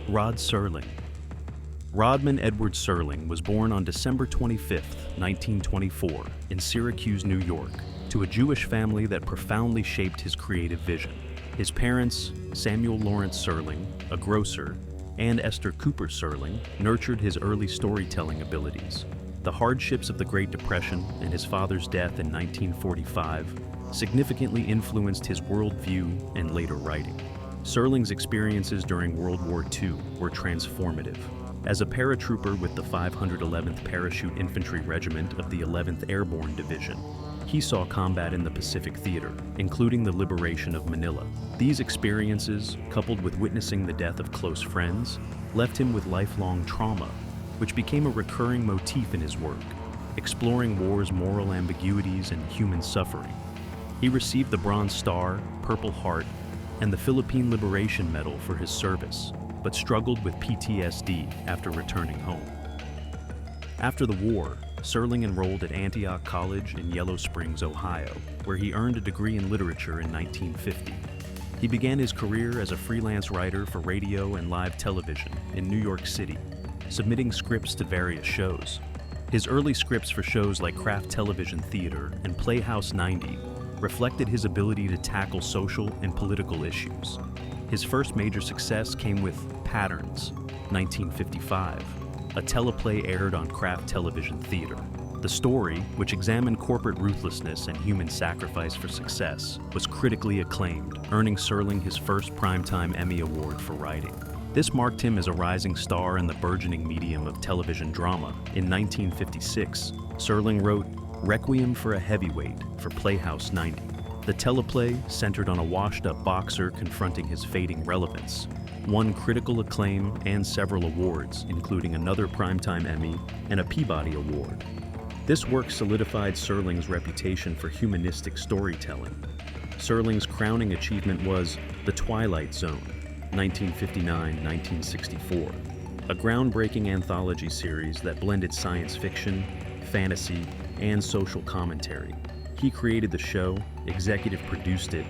Rod Serling. Rodman Edward Serling was born on December 25, 1924, in Syracuse, New York, to a Jewish family that profoundly shaped his creative vision. His parents, Samuel Lawrence Serling, a grocer, and Esther Cooper Serling, nurtured his early storytelling abilities. The hardships of the Great Depression and his father's death in 1945 significantly influenced his worldview and later writing. Serling's experiences during World War II were transformative. As a paratrooper with the 511th Parachute Infantry Regiment of the 11th Airborne Division, he saw combat in the Pacific Theater, including the liberation of Manila. These experiences, coupled with witnessing the death of close friends, left him with lifelong trauma, which became a recurring motif in his work, exploring war's moral ambiguities and human suffering. He received the Bronze Star, Purple Heart, and the Philippine Liberation Medal for his service, but struggled with PTSD after returning home. After the war, Serling enrolled at Antioch College in Yellow Springs, Ohio, where he earned a degree in literature in 1950. He began his career as a freelance writer for radio and live television in New York City, submitting scripts to various shows. His early scripts for shows like Kraft Television Theater and Playhouse 90 reflected his ability to tackle social and political issues. His first major success came with Patterns, 1955, a teleplay aired on Kraft Television Theater. The story, which examined corporate ruthlessness and human sacrifice for success, was critically acclaimed, earning Serling his first primetime Emmy Award for writing. This marked him as a rising star in the burgeoning medium of television drama. In 1956, Serling wrote Requiem for a Heavyweight for Playhouse 90. The teleplay, centered on a washed-up boxer confronting his fading relevance, won critical acclaim and several awards, including another Primetime Emmy and a Peabody Award. This work solidified Serling's reputation for humanistic storytelling. Serling's crowning achievement was The Twilight Zone, 1959-1964, a groundbreaking anthology series that blended science fiction, fantasy, and social commentary. He created the show, executive produced it,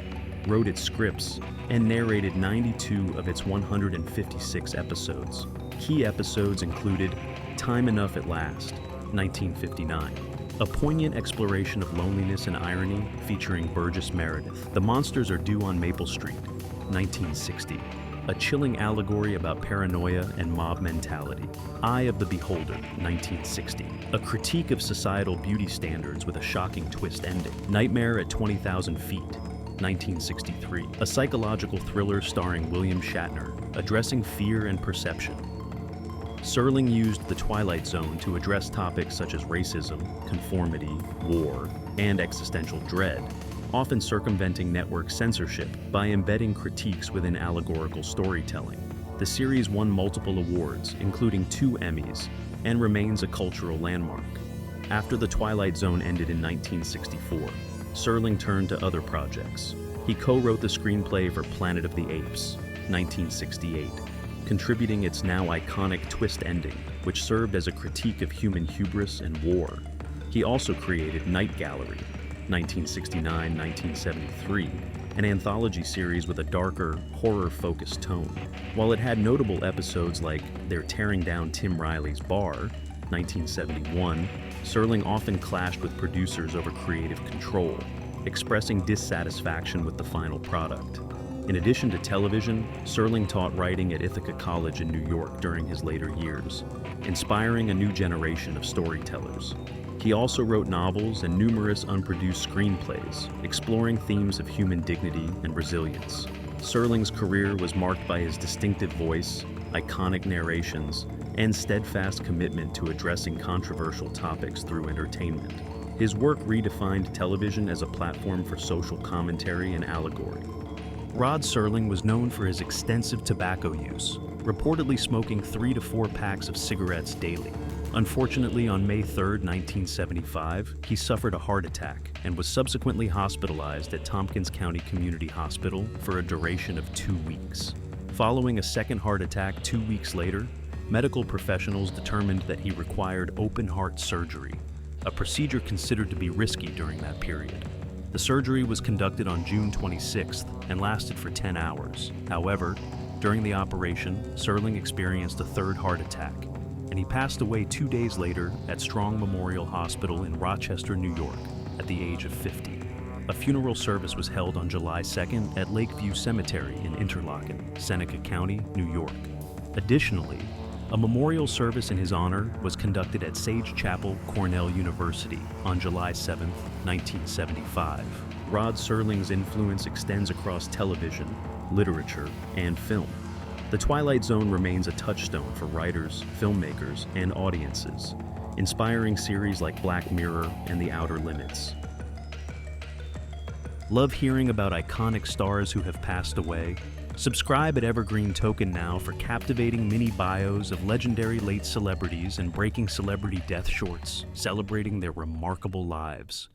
wrote its scripts, and narrated 92 of its 156 episodes. Key episodes included Time Enough at Last, 1959, a poignant exploration of loneliness and irony featuring Burgess Meredith. The Monsters Are Due on Maple Street, 1960, a chilling allegory about paranoia and mob mentality. Eye of the Beholder, 1960, a critique of societal beauty standards with a shocking twist ending. Nightmare at 20,000 Feet, 1963, a psychological thriller starring William Shatner, addressing fear and perception. Serling used The Twilight Zone to address topics such as racism, conformity, war, and existential dread, often circumventing network censorship by embedding critiques within allegorical storytelling. The series won multiple awards, including 2 Emmys, and remains a cultural landmark. After The Twilight Zone ended in 1964, Serling turned to other projects. He co-wrote the screenplay for Planet of the Apes, 1968, contributing its now iconic twist ending, which served as a critique of human hubris and war. He also created Night Gallery, 1969-1973, an anthology series with a darker, horror-focused tone. While it had notable episodes like They're Tearing Down Tim Riley's Bar, 1971, Serling often clashed with producers over creative control, expressing dissatisfaction with the final product. In addition to television, Serling taught writing at Ithaca College in New York during his later years, inspiring a new generation of storytellers. He also wrote novels and numerous unproduced screenplays, exploring themes of human dignity and resilience. Serling's career was marked by his distinctive voice, iconic narrations, and steadfast commitment to addressing controversial topics through entertainment. His work redefined television as a platform for social commentary and allegory. Rod Serling was known for his extensive tobacco use, reportedly smoking 3 to 4 packs of cigarettes daily. Unfortunately, on May 3, 1975, he suffered a heart attack and was subsequently hospitalized at Tompkins County Community Hospital for a duration of 2 weeks. Following a second heart attack 2 weeks later, medical professionals determined that he required open heart surgery, a procedure considered to be risky during that period. The surgery was conducted on June 26th and lasted for 10 hours. However, During the operation, Serling experienced a third heart attack, and he passed away 2 days later at Strong Memorial Hospital in Rochester, New York, at the age of 50. A funeral service was held on July 2nd at Lakeview Cemetery in Interlaken, Seneca County, New York. Additionally, a memorial service in his honor was conducted at Sage Chapel, Cornell University on July 7, 1975. Rod Serling's influence extends across television, literature, and film. The Twilight Zone remains a touchstone for writers, filmmakers, and audiences, inspiring series like Black Mirror and The Outer Limits. Love hearing about iconic stars who have passed away? Subscribe at Evergreen Token now for captivating mini bios of legendary late celebrities and breaking celebrity death shorts celebrating their remarkable lives.